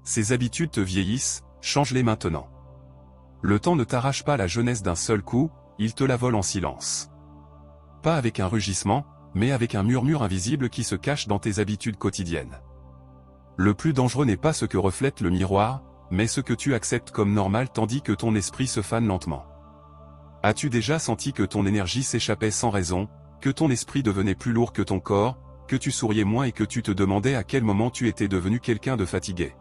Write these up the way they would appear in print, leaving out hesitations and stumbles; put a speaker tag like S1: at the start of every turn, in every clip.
S1: ces habitudes te vieillissent, change-les maintenant. Le temps ne t'arrache pas la jeunesse d'un seul coup, il te la vole en silence. Pas avec un rugissement, mais avec un murmure invisible qui se cache dans tes habitudes quotidiennes. Le plus dangereux n'est pas ce que reflète le miroir, mais ce que tu acceptes comme normal tandis que ton esprit se fane lentement. As-tu déjà senti que ton énergie s'échappait sans raison, que ton esprit devenait plus lourd que ton corps, que tu souriais moins et que tu te demandais à quel moment tu étais devenu quelqu'un de fatigué?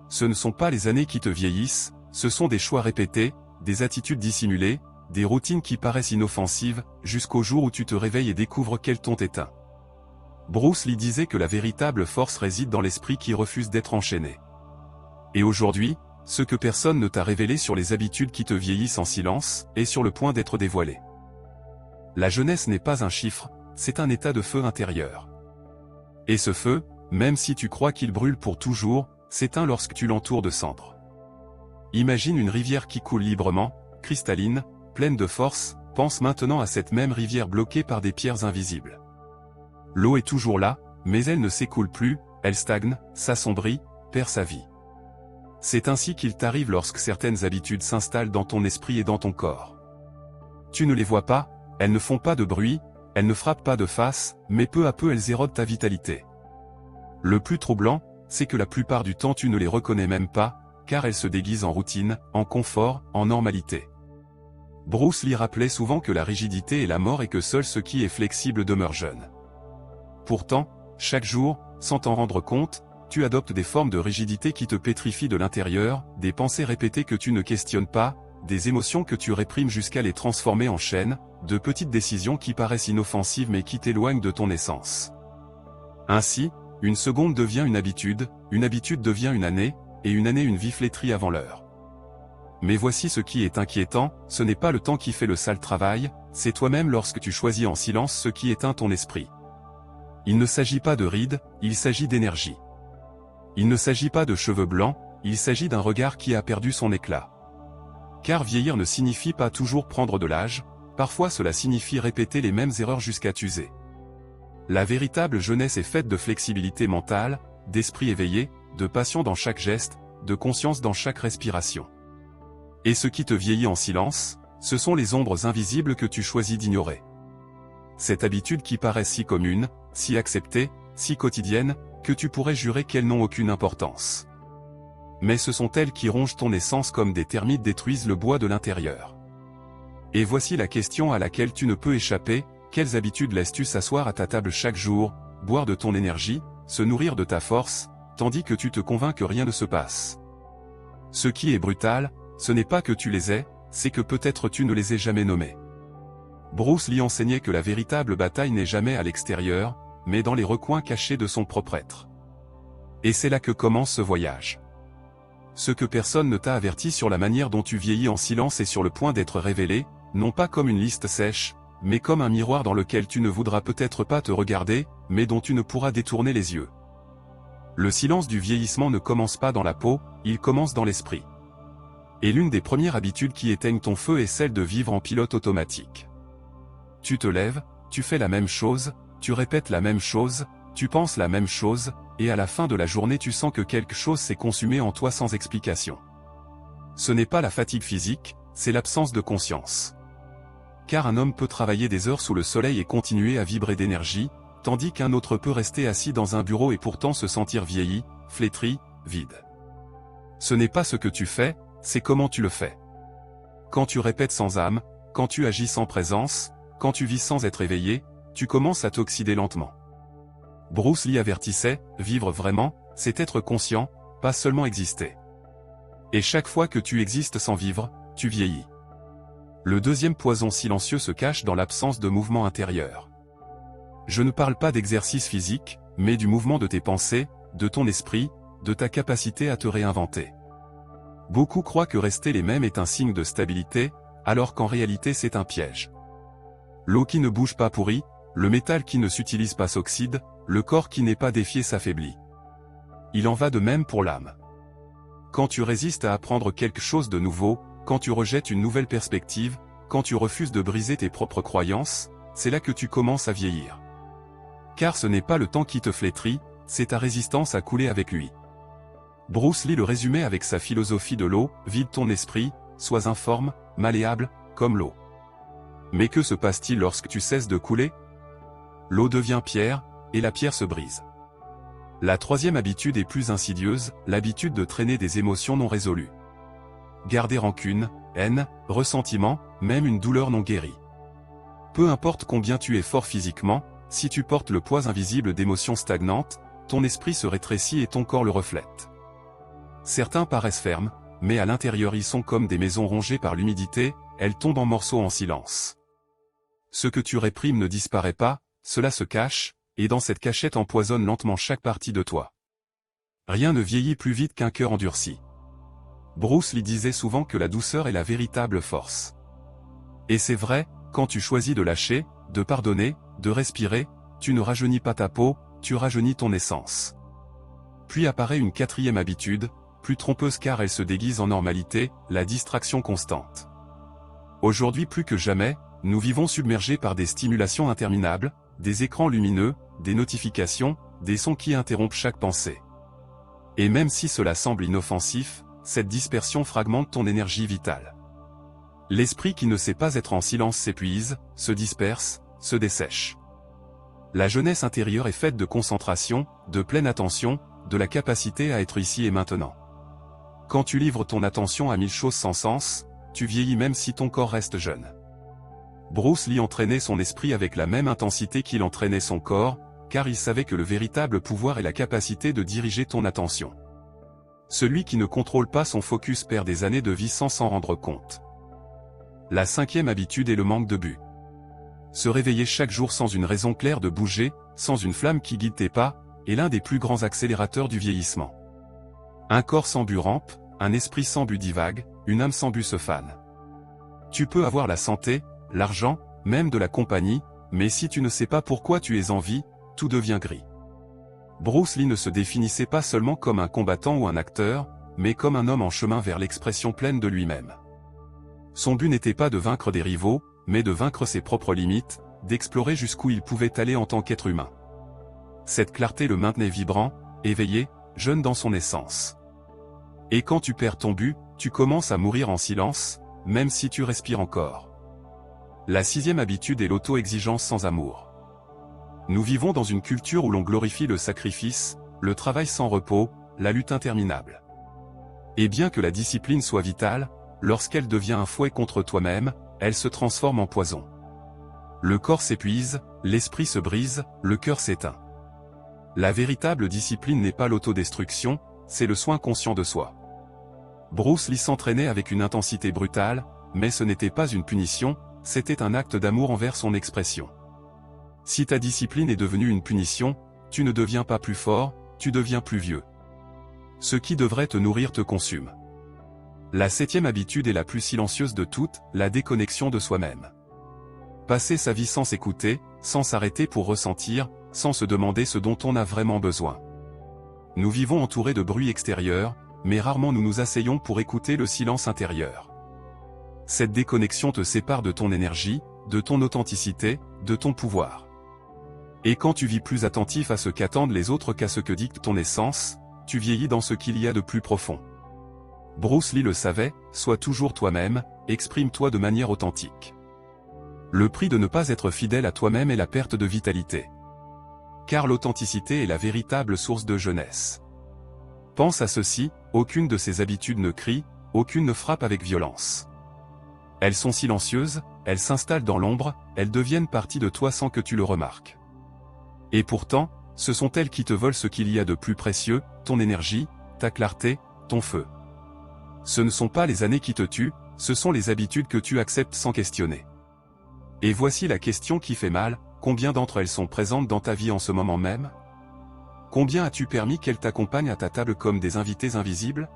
S1: Ce ne sont pas les années qui te vieillissent, ce sont des choix répétés, des attitudes dissimulées, des routines qui paraissent inoffensives, jusqu'au jour où tu te réveilles et découvres qu'elles t'ont éteint. Bruce Lee disait que la véritable force réside dans l'esprit qui refuse d'être enchaîné. Et aujourd'hui, ce que personne ne t'a révélé sur les habitudes qui te vieillissent en silence, est sur le point d'être dévoilé. La jeunesse n'est pas un chiffre, c'est un état de feu intérieur. Et ce feu, même si tu crois qu'il brûle pour toujours, s'éteint lorsque tu l'entoures de cendres. Imagine une rivière qui coule librement, cristalline, pleine de force, pense maintenant à cette même rivière bloquée par des pierres invisibles. L'eau est toujours là, mais elle ne s'écoule plus, elle stagne, s'assombrit, perd sa vie. C'est ainsi qu'il t'arrive lorsque certaines habitudes s'installent dans ton esprit et dans ton corps. Tu ne les vois pas, elles ne font pas de bruit, elles ne frappent pas de face, mais peu à peu elles érodent ta vitalité. Le plus troublant, c'est que la plupart du temps tu ne les reconnais même pas, car elles se déguisent en routine, en confort, en normalité. Bruce Lee rappelait souvent que la rigidité est la mort et que seul ce qui est flexible demeure jeune. Pourtant, chaque jour, sans t'en rendre compte, tu adoptes des formes de rigidité qui te pétrifient de l'intérieur, des pensées répétées que tu ne questionnes pas, des émotions que tu réprimes jusqu'à les transformer en chaînes, de petites décisions qui paraissent inoffensives mais qui t'éloignent de ton essence. Ainsi, une seconde devient une habitude devient une année, et une année une vie flétrie avant l'heure. Mais voici ce qui est inquiétant, ce n'est pas le temps qui fait le sale travail, c'est toi-même lorsque tu choisis en silence ce qui éteint ton esprit. Il ne s'agit pas de rides, il s'agit d'énergie. Il ne s'agit pas de cheveux blancs, il s'agit d'un regard qui a perdu son éclat. Car vieillir ne signifie pas toujours prendre de l'âge, parfois cela signifie répéter les mêmes erreurs jusqu'à t'user. La véritable jeunesse est faite de flexibilité mentale, d'esprit éveillé, de passion dans chaque geste, de conscience dans chaque respiration. Et ce qui te vieillit en silence, ce sont les ombres invisibles que tu choisis d'ignorer. Cette habitude qui paraît si commune, si acceptée, si quotidienne, que tu pourrais jurer qu'elles n'ont aucune importance. Mais ce sont elles qui rongent ton essence comme des termites détruisent le bois de l'intérieur. Et voici la question à laquelle tu ne peux échapper, quelles habitudes laisses-tu s'asseoir à ta table chaque jour, boire de ton énergie, se nourrir de ta force, tandis que tu te convaincs que rien ne se passe. Ce qui est brutal, ce n'est pas que tu les aies, c'est que peut-être tu ne les aies jamais nommés. Bruce Lee enseignait que la véritable bataille n'est jamais à l'extérieur, mais dans les recoins cachés de son propre être. Et c'est là que commence ce voyage. Ce que personne ne t'a averti sur la manière dont tu vieillis en silence est sur le point d'être révélé, non pas comme une liste sèche, mais comme un miroir dans lequel tu ne voudras peut-être pas te regarder, mais dont tu ne pourras détourner les yeux. Le silence du vieillissement ne commence pas dans la peau, il commence dans l'esprit. Et l'une des premières habitudes qui éteignent ton feu est celle de vivre en pilote automatique. Tu te lèves, tu fais la même chose, tu répètes la même chose, tu penses la même chose, et à la fin de la journée tu sens que quelque chose s'est consumé en toi sans explication. Ce n'est pas la fatigue physique, c'est l'absence de conscience. Car un homme peut travailler des heures sous le soleil et continuer à vibrer d'énergie, tandis qu'un autre peut rester assis dans un bureau et pourtant se sentir vieilli, flétri, vide. Ce n'est pas ce que tu fais, c'est comment tu le fais. Quand tu répètes sans âme, quand tu agis sans présence, quand tu vis sans être éveillé, tu commences à t'oxyder lentement. Bruce Lee avertissait, vivre vraiment, c'est être conscient, pas seulement exister. Et chaque fois que tu existes sans vivre, tu vieillis. Le deuxième poison silencieux se cache dans l'absence de mouvement intérieur. Je ne parle pas d'exercice physique, mais du mouvement de tes pensées, de ton esprit, de ta capacité à te réinventer. Beaucoup croient que rester les mêmes est un signe de stabilité, alors qu'en réalité c'est un piège. L'eau qui ne bouge pas pourrit, le métal qui ne s'utilise pas s'oxyde, le corps qui n'est pas défié s'affaiblit. Il en va de même pour l'âme. Quand tu résistes à apprendre quelque chose de nouveau, quand tu rejettes une nouvelle perspective, quand tu refuses de briser tes propres croyances, c'est là que tu commences à vieillir. Car ce n'est pas le temps qui te flétrit, c'est ta résistance à couler avec lui. Bruce Lee le résumait avec sa philosophie de l'eau, vide ton esprit, sois informe, malléable, comme l'eau. Mais que se passe-t-il lorsque tu cesses de couler? L'eau devient pierre, et la pierre se brise. La troisième habitude est plus insidieuse, l'habitude de traîner des émotions non résolues. Garder rancune, haine, ressentiment, même une douleur non guérie. Peu importe combien tu es fort physiquement, si tu portes le poids invisible d'émotions stagnantes, ton esprit se rétrécit et ton corps le reflète. Certains paraissent fermes, mais à l'intérieur ils sont comme des maisons rongées par l'humidité, elles tombent en morceaux en silence. Ce que tu réprimes ne disparaît pas, cela se cache, et dans cette cachette empoisonne lentement chaque partie de toi. Rien ne vieillit plus vite qu'un cœur endurci. Bruce Lee disait souvent que la douceur est la véritable force. Et c'est vrai, quand tu choisis de lâcher, de pardonner, de respirer, tu ne rajeunis pas ta peau, tu rajeunis ton essence. Puis apparaît une quatrième habitude, plus trompeuse car elle se déguise en normalité, la distraction constante. Aujourd'hui plus que jamais, nous vivons submergés par des stimulations interminables, des écrans lumineux, des notifications, des sons qui interrompent chaque pensée. Et même si cela semble inoffensif, cette dispersion fragmente ton énergie vitale. L'esprit qui ne sait pas être en silence s'épuise, se disperse, se dessèche. La jeunesse intérieure est faite de concentration, de pleine attention, de la capacité à être ici et maintenant. Quand tu livres ton attention à 1000 choses sans sens, tu vieillis même si ton corps reste jeune. Bruce Lee entraînait son esprit avec la même intensité qu'il entraînait son corps, car il savait que le véritable pouvoir est la capacité de diriger ton attention. Celui qui ne contrôle pas son focus perd des années de vie sans s'en rendre compte. La cinquième habitude est le manque de but. Se réveiller chaque jour sans une raison claire de bouger, sans une flamme qui guide tes pas, est l'un des plus grands accélérateurs du vieillissement. Un corps sans but rampe, un esprit sans but divague, une âme sans but se fane. Tu peux avoir la santé, l'argent, même de la compagnie, mais si tu ne sais pas pourquoi tu es en vie, tout devient gris. Bruce Lee ne se définissait pas seulement comme un combattant ou un acteur, mais comme un homme en chemin vers l'expression pleine de lui-même. Son but n'était pas de vaincre des rivaux, mais de vaincre ses propres limites, d'explorer jusqu'où il pouvait aller en tant qu'être humain. Cette clarté le maintenait vibrant, éveillé, jeune dans son essence. Et quand tu perds ton but, tu commences à mourir en silence, même si tu respires encore. La sixième habitude est l'auto-exigence sans amour. Nous vivons dans une culture où l'on glorifie le sacrifice, le travail sans repos, la lutte interminable. Et bien que la discipline soit vitale, lorsqu'elle devient un fouet contre toi-même, elle se transforme en poison. Le corps s'épuise, l'esprit se brise, le cœur s'éteint. La véritable discipline n'est pas l'autodestruction, c'est le soin conscient de soi. Bruce Lee s'entraînait avec une intensité brutale, mais ce n'était pas une punition, c'était un acte d'amour envers son expression. Si ta discipline est devenue une punition, tu ne deviens pas plus fort, tu deviens plus vieux. Ce qui devrait te nourrir te consume. La septième habitude est la plus silencieuse de toutes, la déconnexion de soi-même. Passer sa vie sans s'écouter, sans s'arrêter pour ressentir, sans se demander ce dont on a vraiment besoin. Nous vivons entourés de bruit extérieur, mais rarement nous nous asseyons pour écouter le silence intérieur. Cette déconnexion te sépare de ton énergie, de ton authenticité, de ton pouvoir. Et quand tu vis plus attentif à ce qu'attendent les autres qu'à ce que dicte ton essence, tu vieillis dans ce qu'il y a de plus profond. Bruce Lee le savait, sois toujours toi-même, exprime-toi de manière authentique. Le prix de ne pas être fidèle à toi-même est la perte de vitalité. Car l'authenticité est la véritable source de jeunesse. Pense à ceci, aucune de ces habitudes ne crie, aucune ne frappe avec violence. Elles sont silencieuses, elles s'installent dans l'ombre, elles deviennent partie de toi sans que tu le remarques. Et pourtant, ce sont elles qui te volent ce qu'il y a de plus précieux, ton énergie, ta clarté, ton feu. Ce ne sont pas les années qui te tuent, ce sont les habitudes que tu acceptes sans questionner. Et voici la question qui fait mal, combien d'entre elles sont présentes dans ta vie en ce moment même? Combien as-tu permis qu'elles t'accompagnent à ta table comme des invités invisibles?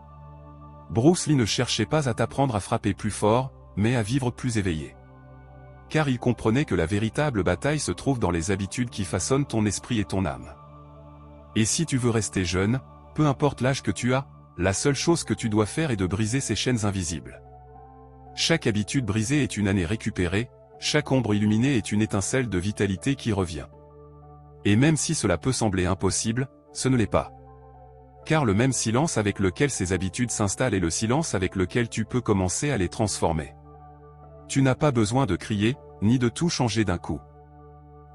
S1: Bruce Lee ne cherchait pas à t'apprendre à frapper plus fort, mais à vivre plus éveillé. Car il comprenait que la véritable bataille se trouve dans les habitudes qui façonnent ton esprit et ton âme. Et si tu veux rester jeune, peu importe l'âge que tu as, la seule chose que tu dois faire est de briser ces chaînes invisibles. Chaque habitude brisée est une année récupérée, chaque ombre illuminée est une étincelle de vitalité qui revient. Et même si cela peut sembler impossible, ce ne l'est pas. Car le même silence avec lequel ces habitudes s'installent est le silence avec lequel tu peux commencer à les transformer. Tu n'as pas besoin de crier, ni de tout changer d'un coup.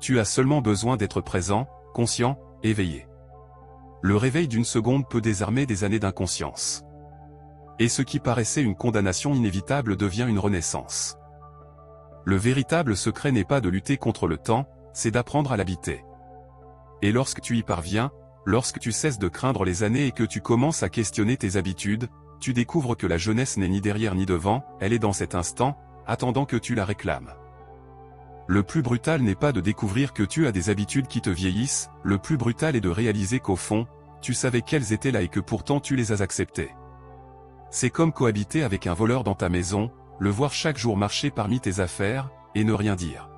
S1: Tu as seulement besoin d'être présent, conscient, éveillé. Le réveil d'une seconde peut désarmer des années d'inconscience. Et ce qui paraissait une condamnation inévitable devient une renaissance. Le véritable secret n'est pas de lutter contre le temps, c'est d'apprendre à l'habiter. Et lorsque tu y parviens, lorsque tu cesses de craindre les années et que tu commences à questionner tes habitudes, tu découvres que la jeunesse n'est ni derrière ni devant, elle est dans cet instant, attendant que tu la réclames. Le plus brutal n'est pas de découvrir que tu as des habitudes qui te vieillissent, le plus brutal est de réaliser qu'au fond, tu savais qu'elles étaient là et que pourtant tu les as acceptées. C'est comme cohabiter avec un voleur dans ta maison, le voir chaque jour marcher parmi tes affaires, et ne rien dire.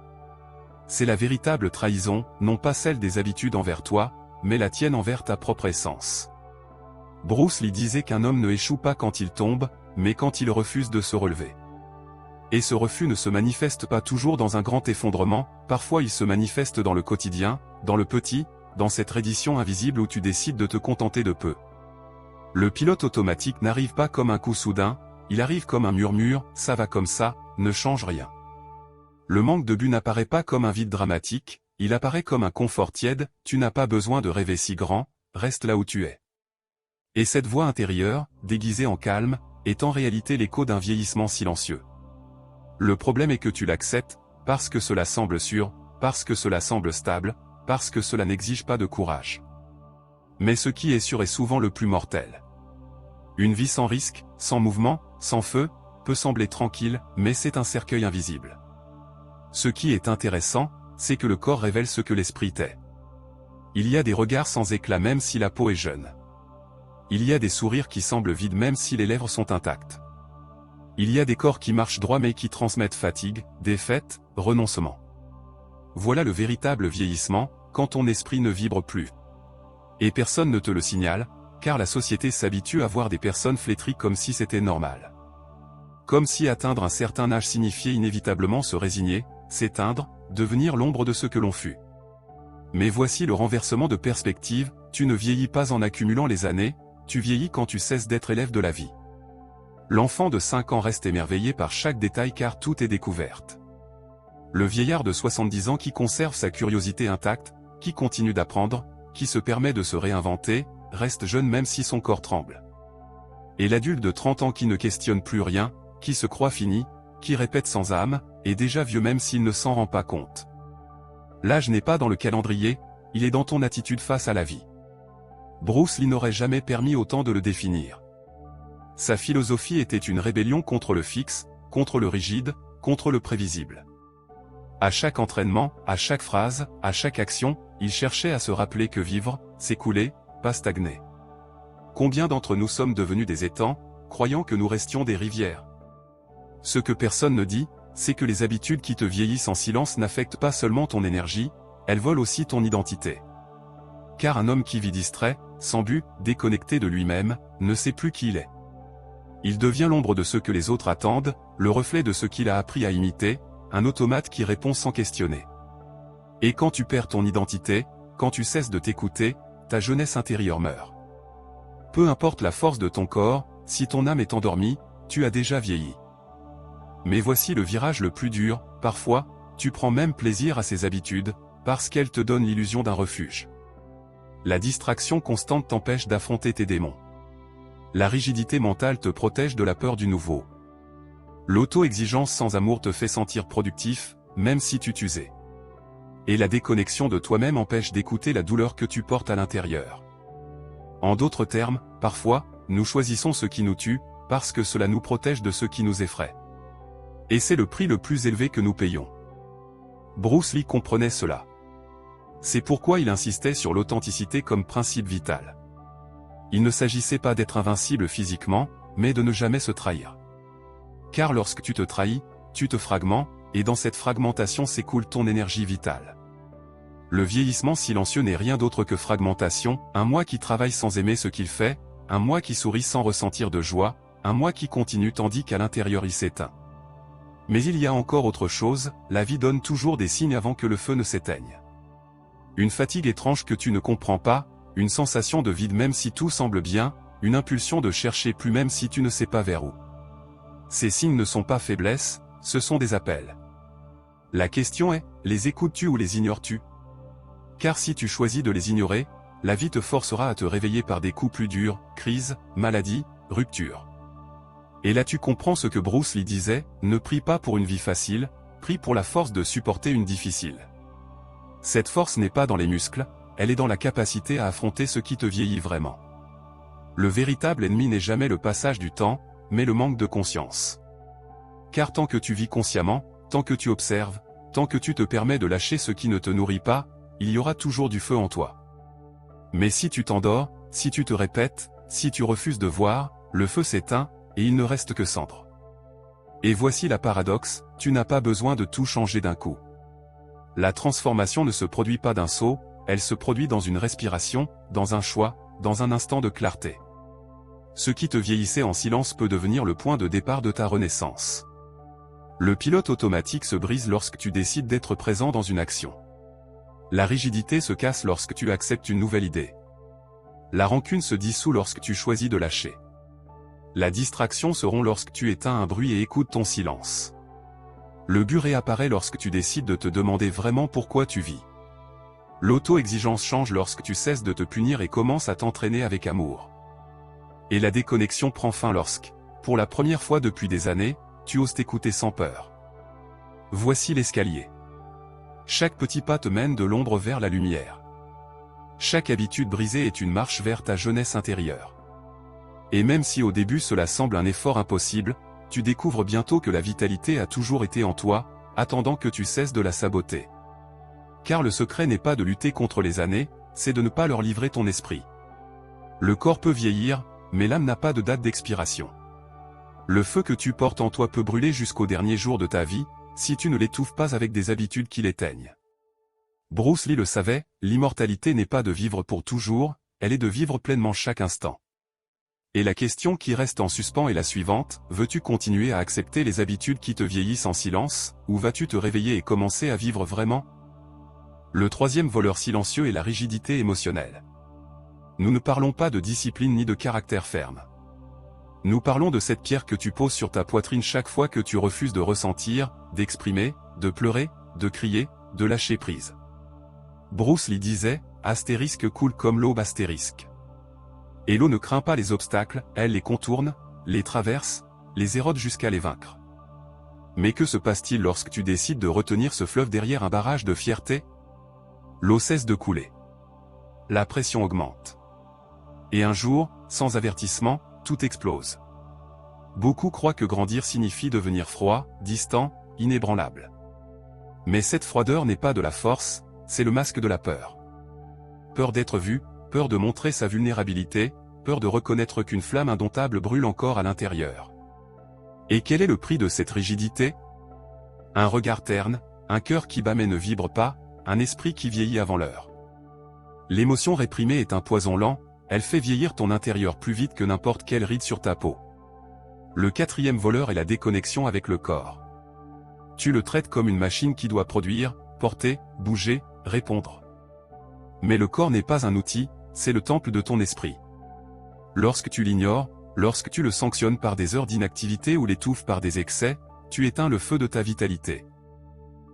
S1: C'est la véritable trahison, non pas celle des habitudes envers toi, mais la tienne envers ta propre essence. Bruce Lee disait qu'un homme ne échoue pas quand il tombe, mais quand il refuse de se relever. Et ce refus ne se manifeste pas toujours dans un grand effondrement, parfois il se manifeste dans le quotidien, dans le petit, dans cette reddition invisible où tu décides de te contenter de peu. Le pilote automatique n'arrive pas comme un coup soudain, il arrive comme un murmure, ça va comme ça, ne change rien. Le manque de but n'apparaît pas comme un vide dramatique, il apparaît comme un confort tiède, tu n'as pas besoin de rêver si grand, reste là où tu es. Et cette voix intérieure, déguisée en calme, est en réalité l'écho d'un vieillissement silencieux. Le problème est que tu l'acceptes, parce que cela semble sûr, parce que cela semble stable, parce que cela n'exige pas de courage. Mais ce qui est sûr est souvent le plus mortel. Une vie sans risque, sans mouvement, sans feu, peut sembler tranquille, mais c'est un cercueil invisible. Ce qui est intéressant, c'est que le corps révèle ce que l'esprit est. Il y a des regards sans éclat même si la peau est jeune. Il y a des sourires qui semblent vides même si les lèvres sont intactes. Il y a des corps qui marchent droit mais qui transmettent fatigue, défaite, renoncement. Voilà le véritable vieillissement, quand ton esprit ne vibre plus. Et personne ne te le signale, car la société s'habitue à voir des personnes flétries comme si c'était normal. Comme si atteindre un certain âge signifiait inévitablement se résigner, s'éteindre, devenir l'ombre de ce que l'on fut. Mais voici le renversement de perspective, tu ne vieillis pas en accumulant les années, tu vieillis quand tu cesses d'être élève de la vie. L'enfant de 5 ans reste émerveillé par chaque détail car tout est découverte. Le vieillard de 70 ans qui conserve sa curiosité intacte, qui continue d'apprendre, qui se permet de se réinventer, reste jeune même si son corps tremble. Et l'adulte de 30 ans qui ne questionne plus rien, qui se croit fini, qui répète sans âme, est déjà vieux même s'il ne s'en rend pas compte. L'âge n'est pas dans le calendrier, il est dans ton attitude face à la vie. Bruce Lee n'aurait jamais permis autant de le définir. Sa philosophie était une rébellion contre le fixe, contre le rigide, contre le prévisible. À chaque entraînement, à chaque phrase, à chaque action, il cherchait à se rappeler que vivre, c'est couler, pas stagner. Combien d'entre nous sommes devenus des étangs, croyant que nous restions des rivières? Ce que personne ne dit, c'est que les habitudes qui te vieillissent en silence n'affectent pas seulement ton énergie, elles volent aussi ton identité. Car un homme qui vit distrait, sans but, déconnecté de lui-même, ne sait plus qui il est. Il devient l'ombre de ce que les autres attendent, le reflet de ce qu'il a appris à imiter, un automate qui répond sans questionner. Et quand tu perds ton identité, quand tu cesses de t'écouter, ta jeunesse intérieure meurt. Peu importe la force de ton corps, si ton âme est endormie, tu as déjà vieilli. Mais voici le virage le plus dur, parfois, tu prends même plaisir à ces habitudes, parce qu'elles te donnent l'illusion d'un refuge. La distraction constante t'empêche d'affronter tes démons. La rigidité mentale te protège de la peur du nouveau. L'auto-exigence sans amour te fait sentir productif, même si tu t'usais. Et la déconnexion de toi-même empêche d'écouter la douleur que tu portes à l'intérieur. En d'autres termes, parfois, nous choisissons ce qui nous tue, parce que cela nous protège de ce qui nous effraie. Et c'est le prix le plus élevé que nous payons. Bruce Lee comprenait cela. C'est pourquoi il insistait sur l'authenticité comme principe vital. Il ne s'agissait pas d'être invincible physiquement, mais de ne jamais se trahir. Car lorsque tu te trahis, tu te fragmentes, et dans cette fragmentation s'écoule ton énergie vitale. Le vieillissement silencieux n'est rien d'autre que fragmentation, un moi qui travaille sans aimer ce qu'il fait, un moi qui sourit sans ressentir de joie, un moi qui continue tandis qu'à l'intérieur il s'éteint. Mais il y a encore autre chose, la vie donne toujours des signes avant que le feu ne s'éteigne. Une fatigue étrange que tu ne comprends pas, une sensation de vide même si tout semble bien, une impulsion de chercher plus même si tu ne sais pas vers où. Ces signes ne sont pas faiblesses, ce sont des appels. La question est, les écoutes-tu ou les ignores-tu? Car si tu choisis de les ignorer, la vie te forcera à te réveiller par des coups plus durs, crise, maladie, rupture. Et là tu comprends ce que Bruce Lee disait, ne prie pas pour une vie facile, prie pour la force de supporter une difficile. Cette force n'est pas dans les muscles, elle est dans la capacité à affronter ce qui te vieillit vraiment. Le véritable ennemi n'est jamais le passage du temps, mais le manque de conscience. Car tant que tu vis consciemment, tant que tu observes, tant que tu te permets de lâcher ce qui ne te nourrit pas, il y aura toujours du feu en toi. Mais si tu t'endors, si tu te répètes, si tu refuses de voir, le feu s'éteint, et il ne reste que cendre. Et voici la paradoxe, tu n'as pas besoin de tout changer d'un coup. La transformation ne se produit pas d'un saut, elle se produit dans une respiration, dans un choix, dans un instant de clarté. Ce qui te vieillissait en silence peut devenir le point de départ de ta renaissance. Le pilote automatique se brise lorsque tu décides d'être présent dans une action. La rigidité se casse lorsque tu acceptes une nouvelle idée. La rancune se dissout lorsque tu choisis de lâcher. La distraction se rompt lorsque tu éteins un bruit et écoutes ton silence. Le but réapparaît lorsque tu décides de te demander vraiment pourquoi tu vis. L'auto-exigence change lorsque tu cesses de te punir et commences à t'entraîner avec amour. Et la déconnexion prend fin lorsque, pour la première fois depuis des années, tu oses t'écouter sans peur. Voici l'escalier. Chaque petit pas te mène de l'ombre vers la lumière. Chaque habitude brisée est une marche vers ta jeunesse intérieure. Et même si au début cela semble un effort impossible, tu découvres bientôt que la vitalité a toujours été en toi, attendant que tu cesses de la saboter. Car le secret n'est pas de lutter contre les années, c'est de ne pas leur livrer ton esprit. Le corps peut vieillir, mais l'âme n'a pas de date d'expiration. Le feu que tu portes en toi peut brûler jusqu'au dernier jour de ta vie, si tu ne l'étouffes pas avec des habitudes qui l'éteignent. Bruce Lee le savait, l'immortalité n'est pas de vivre pour toujours, elle est de vivre pleinement chaque instant. Et la question qui reste en suspens est la suivante, veux-tu continuer à accepter les habitudes qui te vieillissent en silence, ou vas-tu te réveiller et commencer à vivre vraiment? Le troisième voleur silencieux est la rigidité émotionnelle. Nous ne parlons pas de discipline ni de caractère ferme. Nous parlons de cette pierre que tu poses sur ta poitrine chaque fois que tu refuses de ressentir, d'exprimer, de pleurer, de crier, de lâcher prise. Bruce Lee disait, astérisque coule comme l'eau astérisque. Et l'eau ne craint pas les obstacles, elle les contourne, les traverse, les érode jusqu'à les vaincre. Mais que se passe-t-il lorsque tu décides de retenir ce fleuve derrière un barrage de fierté? L'eau cesse de couler. La pression augmente. Et un jour, sans avertissement, tout explose. Beaucoup croient que grandir signifie devenir froid, distant, inébranlable. Mais cette froideur n'est pas de la force, c'est le masque de la peur. Peur d'être vu, peur de montrer sa vulnérabilité, peur de reconnaître qu'une flamme indomptable brûle encore à l'intérieur. Et quel est le prix de cette rigidité? Un regard terne, un cœur qui bat mais ne vibre pas, un esprit qui vieillit avant l'heure. L'émotion réprimée est un poison lent, elle fait vieillir ton intérieur plus vite que n'importe quelle ride sur ta peau. Le quatrième voleur est la déconnexion avec le corps. Tu le traites comme une machine qui doit produire, porter, bouger, répondre. Mais le corps n'est pas un outil, c'est le temple de ton esprit. Lorsque tu l'ignores, lorsque tu le sanctionnes par des heures d'inactivité ou l'étouffes par des excès, tu éteins le feu de ta vitalité.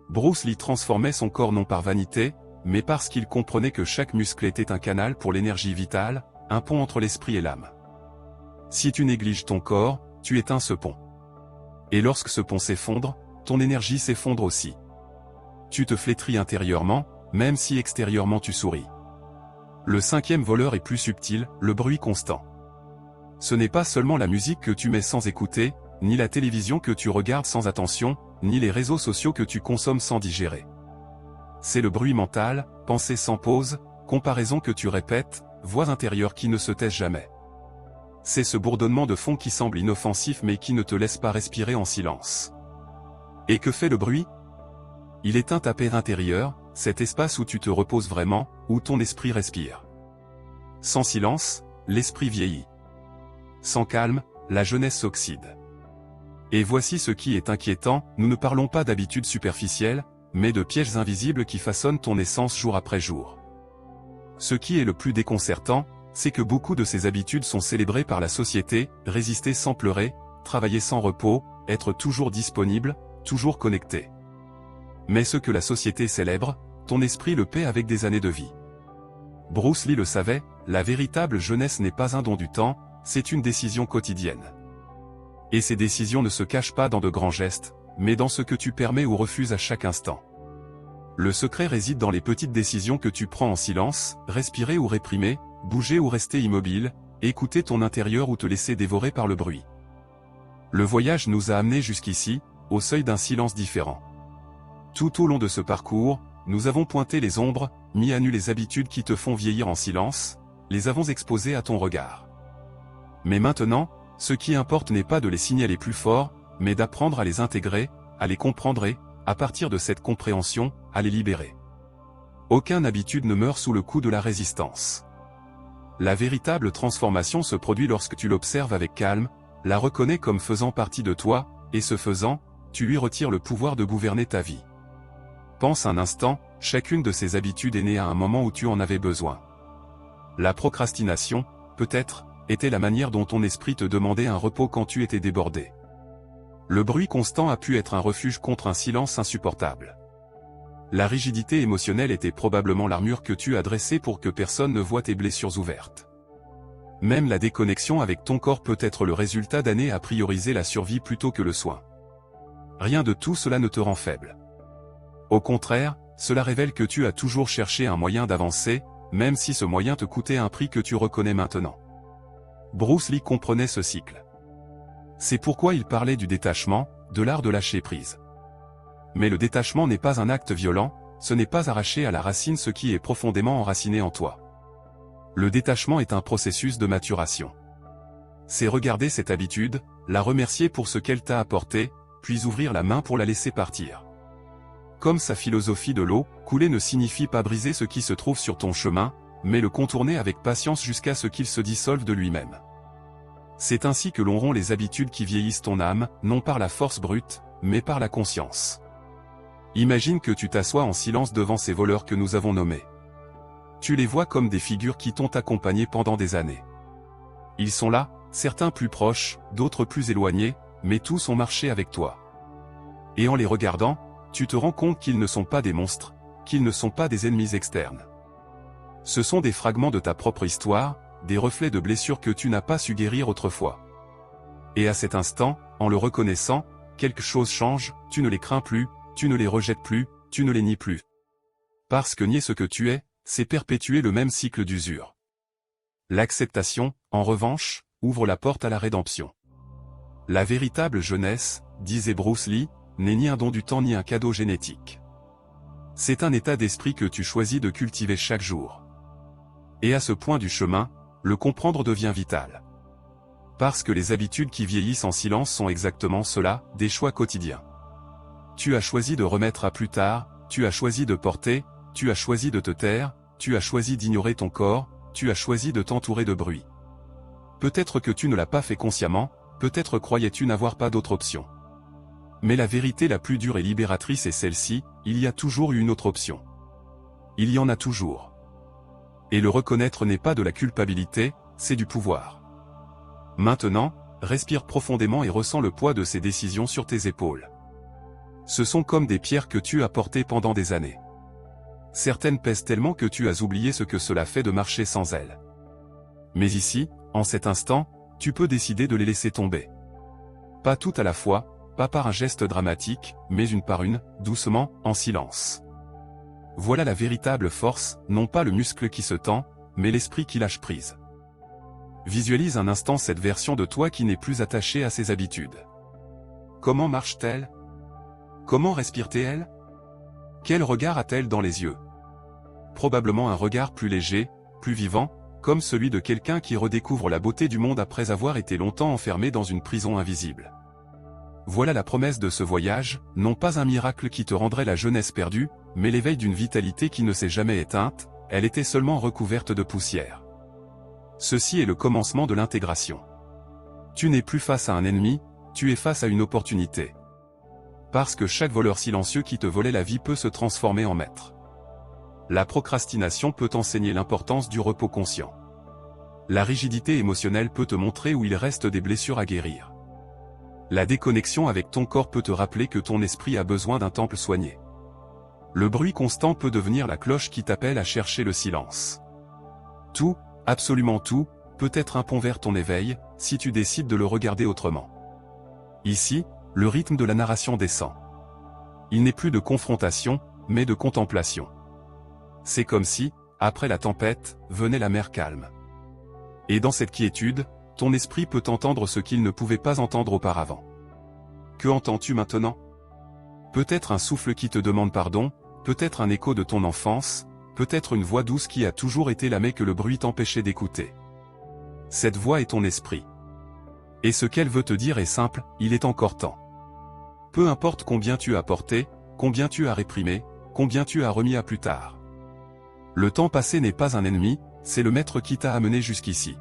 S1: Bruce Lee transformait son corps non par vanité, mais parce qu'il comprenait que chaque muscle était un canal pour l'énergie vitale, un pont entre l'esprit et l'âme. Si tu négliges ton corps, tu éteins ce pont. Et lorsque ce pont s'effondre, ton énergie s'effondre aussi. Tu te flétris intérieurement, même si extérieurement tu souris. Le cinquième voleur est plus subtil, le bruit constant. Ce n'est pas seulement la musique que tu mets sans écouter, ni la télévision que tu regardes sans attention, ni les réseaux sociaux que tu consommes sans digérer. C'est le bruit mental, pensée sans pause, comparaison que tu répètes, voix intérieure qui ne se taise jamais. C'est ce bourdonnement de fond qui semble inoffensif mais qui ne te laisse pas respirer en silence. Et que fait le bruit? Il éteint ta paix intérieure, cet espace où tu te reposes vraiment, où ton esprit respire. Sans silence, l'esprit vieillit. Sans calme, la jeunesse s'oxyde. Et voici ce qui est inquiétant, nous ne parlons pas d'habitudes superficielles, mais de pièges invisibles qui façonnent ton essence jour après jour. Ce qui est le plus déconcertant, c'est que beaucoup de ces habitudes sont célébrées par la société, résister sans pleurer, travailler sans repos, être toujours disponible, toujours connecté. Mais ce que la société célèbre, ton esprit le paie avec des années de vie. Bruce Lee le savait, la véritable jeunesse n'est pas un don du temps, c'est une décision quotidienne. Et ces décisions ne se cachent pas dans de grands gestes, mais dans ce que tu permets ou refuses à chaque instant. Le secret réside dans les petites décisions que tu prends en silence, respirer ou réprimer, bouger ou rester immobile, écouter ton intérieur ou te laisser dévorer par le bruit. Le voyage nous a amenés jusqu'ici, au seuil d'un silence différent. Tout au long de ce parcours, nous avons pointé les ombres, mis à nu les habitudes qui te font vieillir en silence, les avons exposées à ton regard. Mais maintenant, ce qui importe n'est pas de les signaler plus fort, mais d'apprendre à les intégrer, à les comprendre et, à partir de cette compréhension, à les libérer. Aucune habitude ne meurt sous le coup de la résistance. La véritable transformation se produit lorsque tu l'observes avec calme, la reconnais comme faisant partie de toi, et ce faisant, tu lui retires le pouvoir de gouverner ta vie. Pense un instant, chacune de ces habitudes est née à un moment où tu en avais besoin. La procrastination, peut-être, était la manière dont ton esprit te demandait un repos quand tu étais débordé. Le bruit constant a pu être un refuge contre un silence insupportable. La rigidité émotionnelle était probablement l'armure que tu as dressée pour que personne ne voie tes blessures ouvertes. Même la déconnexion avec ton corps peut être le résultat d'années à prioriser la survie plutôt que le soin. Rien de tout cela ne te rend faible. Au contraire, cela révèle que tu as toujours cherché un moyen d'avancer, même si ce moyen te coûtait un prix que tu reconnais maintenant. Bruce Lee comprenait ce cycle. C'est pourquoi il parlait du détachement, de l'art de lâcher prise. Mais le détachement n'est pas un acte violent, ce n'est pas arracher à la racine ce qui est profondément enraciné en toi. Le détachement est un processus de maturation. C'est regarder cette habitude, la remercier pour ce qu'elle t'a apporté, puis ouvrir la main pour la laisser partir. Comme sa philosophie de l'eau, couler ne signifie pas briser ce qui se trouve sur ton chemin, mais le contourner avec patience jusqu'à ce qu'il se dissolve de lui-même. C'est ainsi que l'on rompt les habitudes qui vieillissent ton âme, non par la force brute, mais par la conscience. Imagine que tu t'assois en silence devant ces voleurs que nous avons nommés. Tu les vois comme des figures qui t'ont accompagné pendant des années. Ils sont là, certains plus proches, d'autres plus éloignés, mais tous ont marché avec toi. Et en les regardant, tu te rends compte qu'ils ne sont pas des monstres, qu'ils ne sont pas des ennemis externes. Ce sont des fragments de ta propre histoire, des reflets de blessures que tu n'as pas su guérir autrefois. Et à cet instant, en le reconnaissant, quelque chose change, tu ne les crains plus, tu ne les rejettes plus, tu ne les nies plus. Parce que nier ce que tu es, c'est perpétuer le même cycle d'usure. L'acceptation, en revanche, ouvre la porte à la rédemption. La véritable jeunesse, disait Bruce Lee, n'est ni un don du temps ni un cadeau génétique. C'est un état d'esprit que tu choisis de cultiver chaque jour. Et à ce point du chemin, le comprendre devient vital. Parce que les habitudes qui vieillissent en silence sont exactement cela, des choix quotidiens. Tu as choisi de remettre à plus tard, tu as choisi de porter, tu as choisi de te taire, tu as choisi d'ignorer ton corps, tu as choisi de t'entourer de bruit. Peut-être que tu ne l'as pas fait consciemment, peut-être croyais-tu n'avoir pas d'autre option. Mais la vérité la plus dure et libératrice est celle-ci, il y a toujours eu une autre option. Il y en a toujours. Et le reconnaître n'est pas de la culpabilité, c'est du pouvoir. Maintenant, respire profondément et ressens le poids de ces décisions sur tes épaules. Ce sont comme des pierres que tu as portées pendant des années. Certaines pèsent tellement que tu as oublié ce que cela fait de marcher sans elles. Mais ici, en cet instant, tu peux décider de les laisser tomber. Pas tout à la fois, pas par un geste dramatique, mais une par une, doucement, en silence. Voilà la véritable force, non pas le muscle qui se tend, mais l'esprit qui lâche prise. Visualise un instant cette version de toi qui n'est plus attachée à ses habitudes. Comment marche-t-elle? Comment respire-t-elle? Quel regard a-t-elle dans les yeux? Probablement un regard plus léger, plus vivant, comme celui de quelqu'un qui redécouvre la beauté du monde après avoir été longtemps enfermé dans une prison invisible. Voilà la promesse de ce voyage, non pas un miracle qui te rendrait la jeunesse perdue, mais l'éveil d'une vitalité qui ne s'est jamais éteinte, elle était seulement recouverte de poussière. Ceci est le commencement de l'intégration. Tu n'es plus face à un ennemi, tu es face à une opportunité. Parce que chaque voleur silencieux qui te volait la vie peut se transformer en maître. La procrastination peut t'enseigner l'importance du repos conscient. La rigidité émotionnelle peut te montrer où il reste des blessures à guérir. La déconnexion avec ton corps peut te rappeler que ton esprit a besoin d'un temple soigné. Le bruit constant peut devenir la cloche qui t'appelle à chercher le silence. Tout, absolument tout, peut être un pont vers ton éveil, si tu décides de le regarder autrement. Ici, le rythme de la narration descend. Il n'est plus de confrontation, mais de contemplation. C'est comme si, après la tempête, venait la mer calme. Et dans cette quiétude, ton esprit peut entendre ce qu'il ne pouvait pas entendre auparavant. Que entends-tu maintenant? Peut-être un souffle qui te demande pardon, peut-être un écho de ton enfance, peut-être une voix douce qui a toujours été là mais que le bruit t'empêchait d'écouter. Cette voix est ton esprit. Et ce qu'elle veut te dire est simple, il est encore temps. Peu importe combien tu as porté, combien tu as réprimé, combien tu as remis à plus tard. Le temps passé n'est pas un ennemi, c'est le maître qui t'a amené jusqu'ici.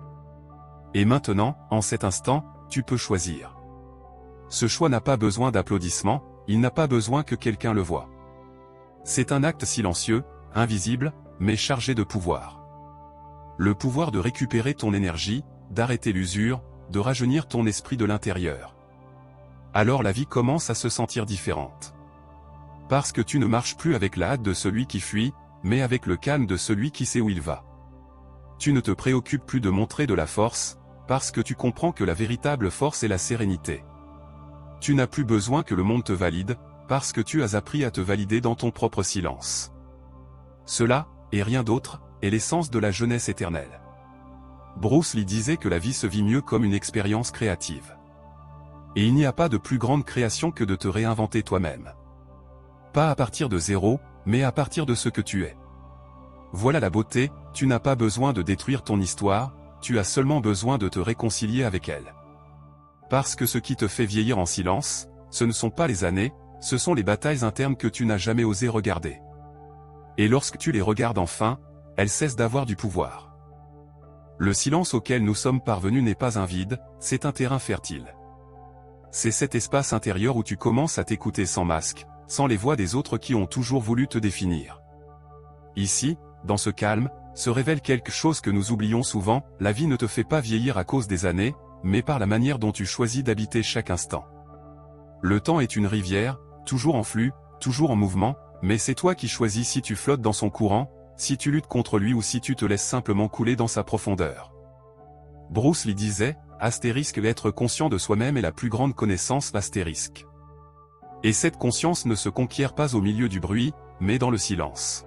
S1: Et maintenant, en cet instant, tu peux choisir. Ce choix n'a pas besoin d'applaudissements, il n'a pas besoin que quelqu'un le voie. C'est un acte silencieux, invisible, mais chargé de pouvoir. Le pouvoir de récupérer ton énergie, d'arrêter l'usure, de rajeunir ton esprit de l'intérieur. Alors la vie commence à se sentir différente. Parce que tu ne marches plus avec la hâte de celui qui fuit, mais avec le calme de celui qui sait où il va. Tu ne te préoccupes plus de montrer de la force, parce que tu comprends que la véritable force est la sérénité. Tu n'as plus besoin que le monde te valide, parce que tu as appris à te valider dans ton propre silence. Cela, et rien d'autre, est l'essence de la jeunesse éternelle. Bruce Lee disait que la vie se vit mieux comme une expérience créative. Et il n'y a pas de plus grande création que de te réinventer toi-même. Pas à partir de zéro, mais à partir de ce que tu es. Voilà la beauté, tu n'as pas besoin de détruire ton histoire, tu as seulement besoin de te réconcilier avec elle. Parce que ce qui te fait vieillir en silence, ce ne sont pas les années, ce sont les batailles internes que tu n'as jamais osé regarder. Et lorsque tu les regardes enfin, elles cessent d'avoir du pouvoir. Le silence auquel nous sommes parvenus n'est pas un vide, c'est un terrain fertile. C'est cet espace intérieur où tu commences à t'écouter sans masque, sans les voix des autres qui ont toujours voulu te définir. Ici, dans ce calme, se révèle quelque chose que nous oublions souvent, la vie ne te fait pas vieillir à cause des années, mais par la manière dont tu choisis d'habiter chaque instant. Le temps est une rivière, toujours en flux, toujours en mouvement, mais c'est toi qui choisis si tu flottes dans son courant, si tu luttes contre lui ou si tu te laisses simplement couler dans sa profondeur. Bruce Lee disait, astérisque être conscient de soi-même est la plus grande connaissance astérisque. Et cette conscience ne se conquiert pas au milieu du bruit, mais dans le silence.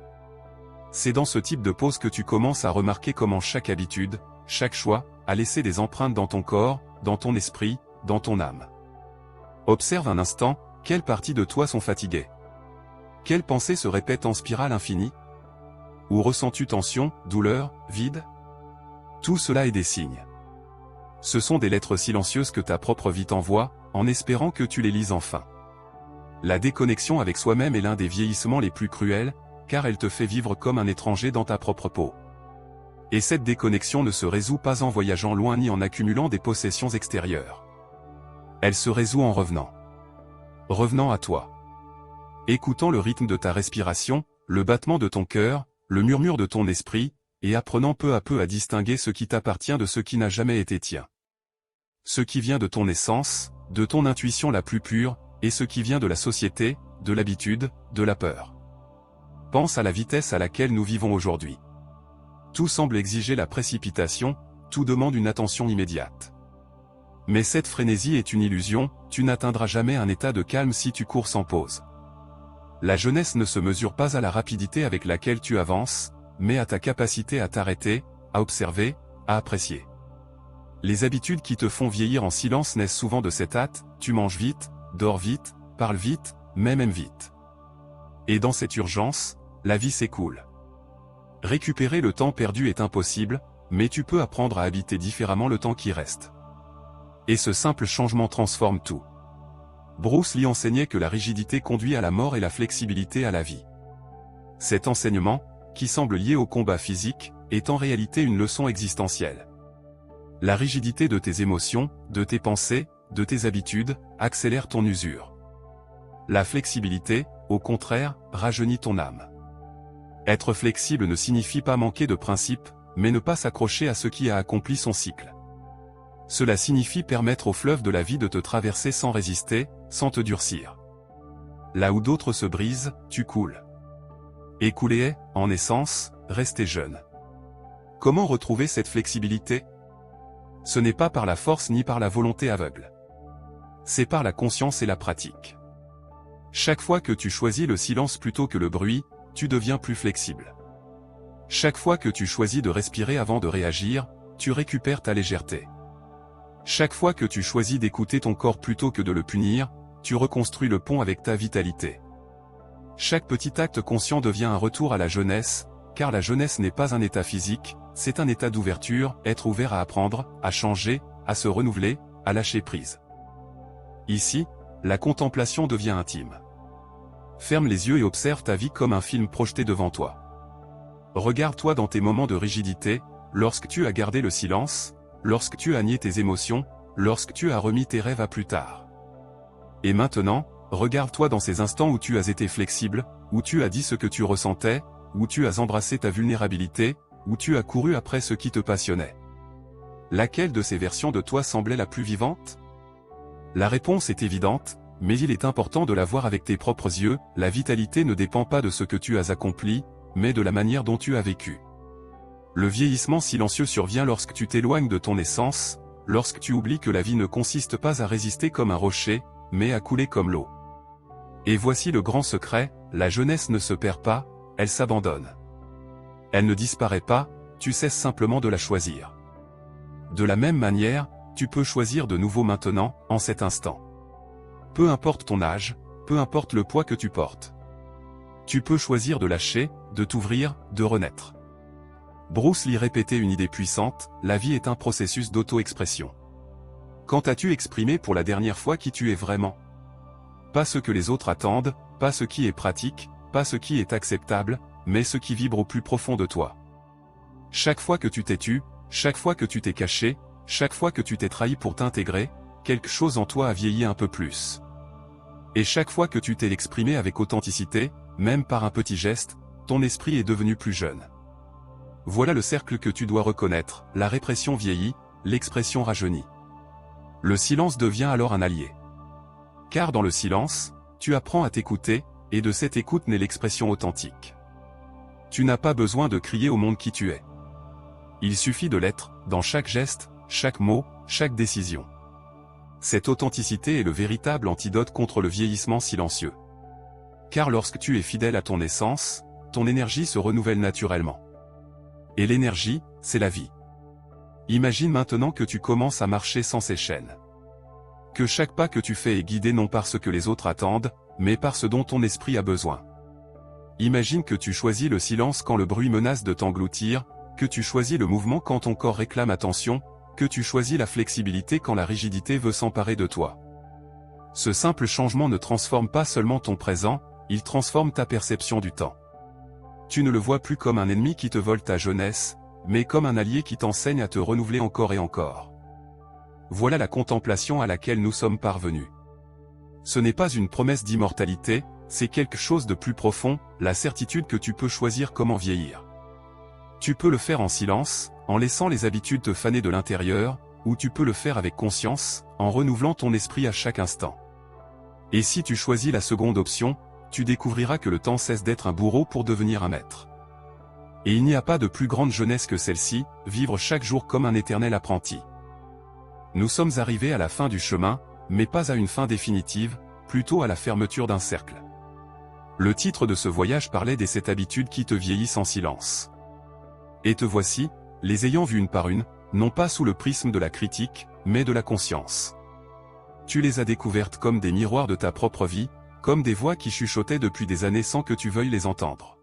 S1: C'est dans ce type de pause que tu commences à remarquer comment chaque habitude, chaque choix, a laissé des empreintes dans ton corps, dans ton esprit, dans ton âme. Observe un instant, quelles parties de toi sont fatiguées? Quelles pensées se répètent en spirale infinie? Où ressens-tu tension, douleur, vide? Tout cela est des signes. Ce sont des lettres silencieuses que ta propre vie t'envoie, en espérant que tu les lises enfin. La déconnexion avec soi-même est l'un des vieillissements les plus cruels, car elle te fait vivre comme un étranger dans ta propre peau. Et cette déconnexion ne se résout pas en voyageant loin ni en accumulant des possessions extérieures. Elle se résout en revenant. Revenant à toi. Écoutant le rythme de ta respiration, le battement de ton cœur, le murmure de ton esprit, et apprenant peu à peu à distinguer ce qui t'appartient de ce qui n'a jamais été tien. Ce qui vient de ton essence, de ton intuition la plus pure, et ce qui vient de la société, de l'habitude, de la peur. Pense à la vitesse à laquelle nous vivons aujourd'hui. Tout semble exiger la précipitation, tout demande une attention immédiate. Mais cette frénésie est une illusion, tu n'atteindras jamais un état de calme si tu cours sans pause. La jeunesse ne se mesure pas à la rapidité avec laquelle tu avances, mais à ta capacité à t'arrêter, à observer, à apprécier. Les habitudes qui te font vieillir en silence naissent souvent de cette hâte, tu manges vite, dors vite, parles vite, mais même vite. Et dans cette urgence, la vie s'écoule. Récupérer le temps perdu est impossible, mais tu peux apprendre à habiter différemment le temps qui reste. Et ce simple changement transforme tout. Bruce Lee enseignait que la rigidité conduit à la mort et la flexibilité à la vie. Cet enseignement, qui semble lié au combat physique, est en réalité une leçon existentielle. La rigidité de tes émotions, de tes pensées, de tes habitudes, accélère ton usure. La flexibilité, au contraire, rajeunit ton âme. Être flexible ne signifie pas manquer de principe, mais ne pas s'accrocher à ce qui a accompli son cycle. Cela signifie permettre au fleuve de la vie de te traverser sans résister, sans te durcir. Là où d'autres se brisent, tu coules. Et couler est, en essence, rester jeune. Comment retrouver cette flexibilité? Ce n'est pas par la force ni par la volonté aveugle. C'est par la conscience et la pratique. Chaque fois que tu choisis le silence plutôt que le bruit, tu deviens plus flexible. Chaque fois que tu choisis de respirer avant de réagir, tu récupères ta légèreté. Chaque fois que tu choisis d'écouter ton corps plutôt que de le punir, tu reconstruis le pont avec ta vitalité. Chaque petit acte conscient devient un retour à la jeunesse, car la jeunesse n'est pas un état physique, c'est un état d'ouverture, être ouvert à apprendre, à changer, à se renouveler, à lâcher prise. Ici, la contemplation devient intime. Ferme les yeux et observe ta vie comme un film projeté devant toi. Regarde-toi dans tes moments de rigidité, lorsque tu as gardé le silence, lorsque tu as nié tes émotions, lorsque tu as remis tes rêves à plus tard. Et maintenant, regarde-toi dans ces instants où tu as été flexible, où tu as dit ce que tu ressentais, où tu as embrassé ta vulnérabilité, où tu as couru après ce qui te passionnait. Laquelle de ces versions de toi semblait la plus vivante? La réponse est évidente, mais il est important de la voir avec tes propres yeux. La vitalité ne dépend pas de ce que tu as accompli, mais de la manière dont tu as vécu. Le vieillissement silencieux survient lorsque tu t'éloignes de ton essence, lorsque tu oublies que la vie ne consiste pas à résister comme un rocher, mais à couler comme l'eau. Et voici le grand secret, la jeunesse ne se perd pas, elle s'abandonne. Elle ne disparaît pas, tu cesses simplement de la choisir. De la même manière, tu peux choisir de nouveau maintenant, en cet instant. Peu importe ton âge, peu importe le poids que tu portes. Tu peux choisir de lâcher, de t'ouvrir, de renaître. Bruce Lee répétait une idée puissante, la vie est un processus d'auto-expression. Quand as-tu exprimé pour la dernière fois qui tu es vraiment? Pas ce que les autres attendent, pas ce qui est pratique, pas ce qui est acceptable, mais ce qui vibre au plus profond de toi. Chaque fois que tu t'es tu, chaque fois que tu t'es caché, chaque fois que tu t'es trahi pour t'intégrer, quelque chose en toi a vieilli un peu plus. Et chaque fois que tu t'es exprimé avec authenticité, même par un petit geste, ton esprit est devenu plus jeune. Voilà le cercle que tu dois reconnaître, la répression vieillit, l'expression rajeunit. Le silence devient alors un allié. Car dans le silence, tu apprends à t'écouter, et de cette écoute naît l'expression authentique. Tu n'as pas besoin de crier au monde qui tu es. Il suffit de l'être, dans chaque geste, chaque mot, chaque décision. Cette authenticité est le véritable antidote contre le vieillissement silencieux. Car lorsque tu es fidèle à ton essence, ton énergie se renouvelle naturellement. Et l'énergie, c'est la vie. Imagine maintenant que tu commences à marcher sans ces chaînes. Que chaque pas que tu fais est guidé non par ce que les autres attendent, mais par ce dont ton esprit a besoin. Imagine que tu choisis le silence quand le bruit menace de t'engloutir, que tu choisis le mouvement quand ton corps réclame attention, que tu choisis la flexibilité quand la rigidité veut s'emparer de toi. Ce simple changement ne transforme pas seulement ton présent, il transforme ta perception du temps. Tu ne le vois plus comme un ennemi qui te vole ta jeunesse, mais comme un allié qui t'enseigne à te renouveler encore et encore. Voilà la contemplation à laquelle nous sommes parvenus. Ce n'est pas une promesse d'immortalité, c'est quelque chose de plus profond, la certitude que tu peux choisir comment vieillir. Tu peux le faire en silence, en laissant les habitudes te faner de l'intérieur, ou tu peux le faire avec conscience, en renouvelant ton esprit à chaque instant. Et si tu choisis la seconde option, tu découvriras que le temps cesse d'être un bourreau pour devenir un maître. Et il n'y a pas de plus grande jeunesse que celle-ci, vivre chaque jour comme un éternel apprenti. Nous sommes arrivés à la fin du chemin, mais pas à une fin définitive, plutôt à la fermeture d'un cercle. Le titre de ce voyage parlait des 7 habitudes qui te vieillissent en silence. Et te voici, les ayant vues une par une, non pas sous le prisme de la critique, mais de la conscience. Tu les as découvertes comme des miroirs de ta propre vie, comme des voix qui chuchotaient depuis des années sans que tu veuilles les entendre.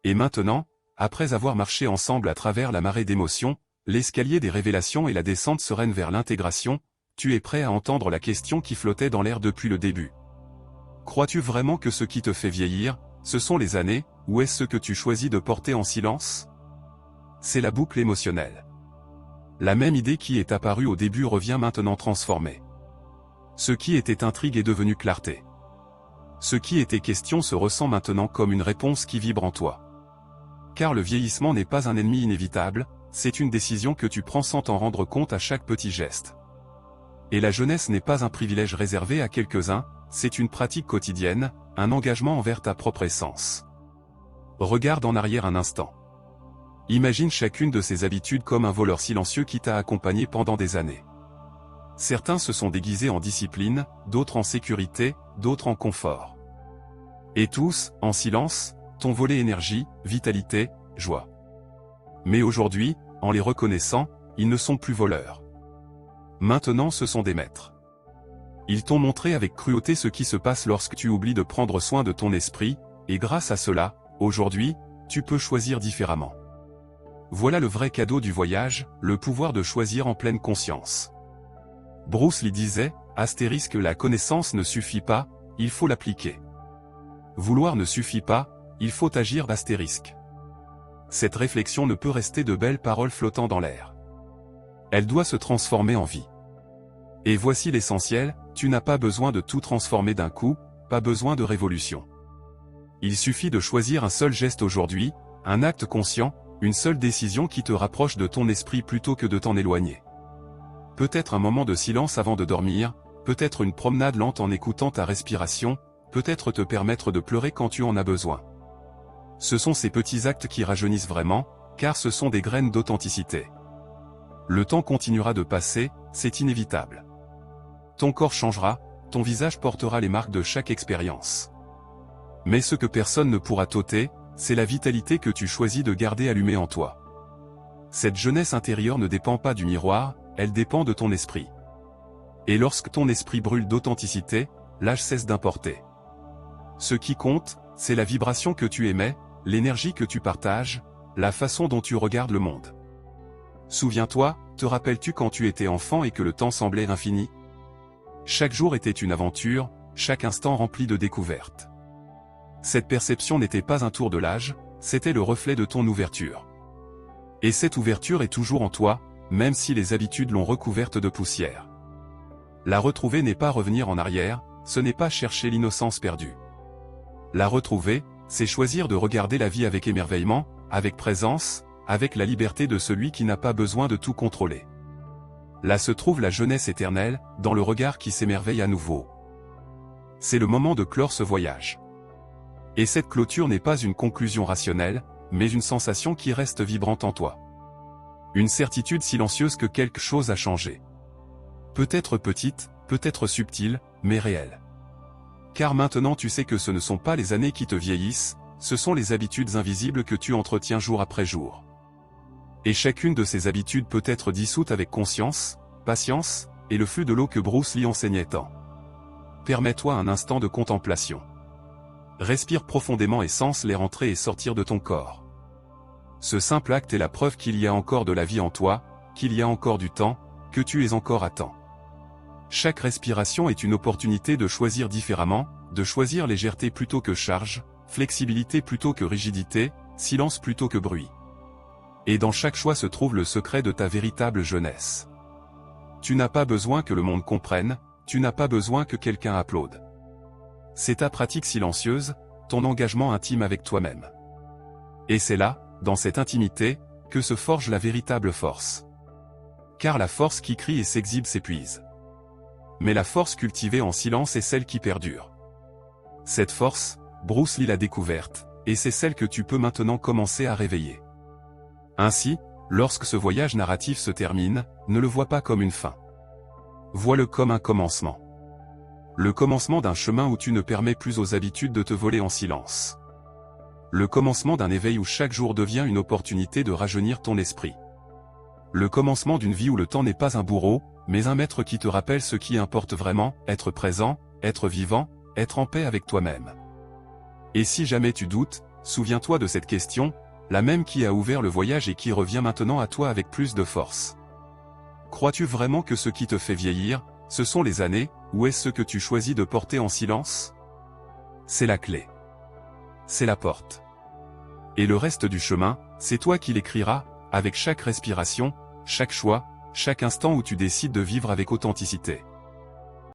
S1: Et maintenant, après avoir marché ensemble à travers la marée d'émotions, l'escalier des révélations et la descente sereine vers l'intégration, tu es prêt à entendre la question qui flottait dans l'air depuis le début. Crois-tu vraiment que ce qui te fait vieillir, ce sont les années, ou est-ce ce que tu choisis de porter en silence? C'est la boucle émotionnelle. La même idée qui est apparue au début revient maintenant transformée. Ce qui était intrigue est devenu clarté. Ce qui était question se ressent maintenant comme une réponse qui vibre en toi. Car le vieillissement n'est pas un ennemi inévitable, c'est une décision que tu prends sans t'en rendre compte à chaque petit geste. Et la jeunesse n'est pas un privilège réservé à quelques-uns, c'est une pratique quotidienne, un engagement envers ta propre essence. Regarde en arrière un instant. Imagine chacune de ces habitudes comme un voleur silencieux qui t'a accompagné pendant des années. Certains se sont déguisés en discipline, d'autres en sécurité, d'autres en confort. Et tous, en silence, t'ont volé énergie, vitalité, joie. Mais aujourd'hui, en les reconnaissant, ils ne sont plus voleurs. Maintenant ce sont des maîtres. Ils t'ont montré avec cruauté ce qui se passe lorsque tu oublies de prendre soin de ton esprit, et grâce à cela, aujourd'hui, tu peux choisir différemment. Voilà le vrai cadeau du voyage, le pouvoir de choisir en pleine conscience. Bruce Lee disait, astérisque la connaissance ne suffit pas, il faut l'appliquer. Vouloir ne suffit pas, il faut agir astérisque. Cette réflexion ne peut rester de belles paroles flottant dans l'air. Elle doit se transformer en vie. Et voici l'essentiel, tu n'as pas besoin de tout transformer d'un coup, pas besoin de révolution. Il suffit de choisir un seul geste aujourd'hui, un acte conscient, une seule décision qui te rapproche de ton esprit plutôt que de t'en éloigner. Peut-être un moment de silence avant de dormir, peut-être une promenade lente en écoutant ta respiration, peut-être te permettre de pleurer quand tu en as besoin. Ce sont ces petits actes qui rajeunissent vraiment, car ce sont des graines d'authenticité. Le temps continuera de passer, c'est inévitable. Ton corps changera, ton visage portera les marques de chaque expérience. Mais ce que personne ne pourra t'ôter, c'est la vitalité que tu choisis de garder allumée en toi. Cette jeunesse intérieure ne dépend pas du miroir, elle dépend de ton esprit. Et lorsque ton esprit brûle d'authenticité, l'âge cesse d'importer. Ce qui compte, c'est la vibration que tu émets, l'énergie que tu partages, la façon dont tu regardes le monde. Souviens-toi, te rappelles-tu quand tu étais enfant et que le temps semblait infini? Chaque jour était une aventure, chaque instant rempli de découvertes. Cette perception n'était pas un tour de l'âge, c'était le reflet de ton ouverture. Et cette ouverture est toujours en toi, même si les habitudes l'ont recouverte de poussière. La retrouver n'est pas revenir en arrière, ce n'est pas chercher l'innocence perdue. La retrouver, c'est choisir de regarder la vie avec émerveillement, avec présence, avec la liberté de celui qui n'a pas besoin de tout contrôler. Là se trouve la jeunesse éternelle, dans le regard qui s'émerveille à nouveau. C'est le moment de clore ce voyage. Et cette clôture n'est pas une conclusion rationnelle, mais une sensation qui reste vibrante en toi. Une certitude silencieuse que quelque chose a changé. Peut-être petite, peut-être subtile, mais réelle. Car maintenant tu sais que ce ne sont pas les années qui te vieillissent, ce sont les habitudes invisibles que tu entretiens jour après jour. Et chacune de ces habitudes peut être dissoute avec conscience, patience, et le flux de l'eau que Bruce Lee enseignait tant. Permets-toi un instant de contemplation. Respire profondément et sens l'air entrer et sortir de ton corps. Ce simple acte est la preuve qu'il y a encore de la vie en toi, qu'il y a encore du temps, que tu es encore à temps. Chaque respiration est une opportunité de choisir différemment, de choisir légèreté plutôt que charge, flexibilité plutôt que rigidité, silence plutôt que bruit. Et dans chaque choix se trouve le secret de ta véritable jeunesse. Tu n'as pas besoin que le monde comprenne, tu n'as pas besoin que quelqu'un applaude. C'est ta pratique silencieuse, ton engagement intime avec toi-même. Et c'est là, dans cette intimité, que se forge la véritable force. Car la force qui crie et s'exhibe s'épuise. Mais la force cultivée en silence est celle qui perdure. Cette force, Bruce Lee l'a découverte, et c'est celle que tu peux maintenant commencer à réveiller. Ainsi, lorsque ce voyage narratif se termine, ne le vois pas comme une fin. Vois-le comme un commencement. Le commencement d'un chemin où tu ne permets plus aux habitudes de te voler en silence. Le commencement d'un éveil où chaque jour devient une opportunité de rajeunir ton esprit. Le commencement d'une vie où le temps n'est pas un bourreau, mais un maître qui te rappelle ce qui importe vraiment, être présent, être vivant, être en paix avec toi-même. Et si jamais tu doutes, souviens-toi de cette question, la même qui a ouvert le voyage et qui revient maintenant à toi avec plus de force. Crois-tu vraiment que ce qui te fait vieillir, ce sont les années, ou est-ce ce que tu choisis de porter en silence? C'est la clé. C'est la porte. Et le reste du chemin, c'est toi qui l'écriras, avec chaque respiration, chaque choix, chaque instant où tu décides de vivre avec authenticité.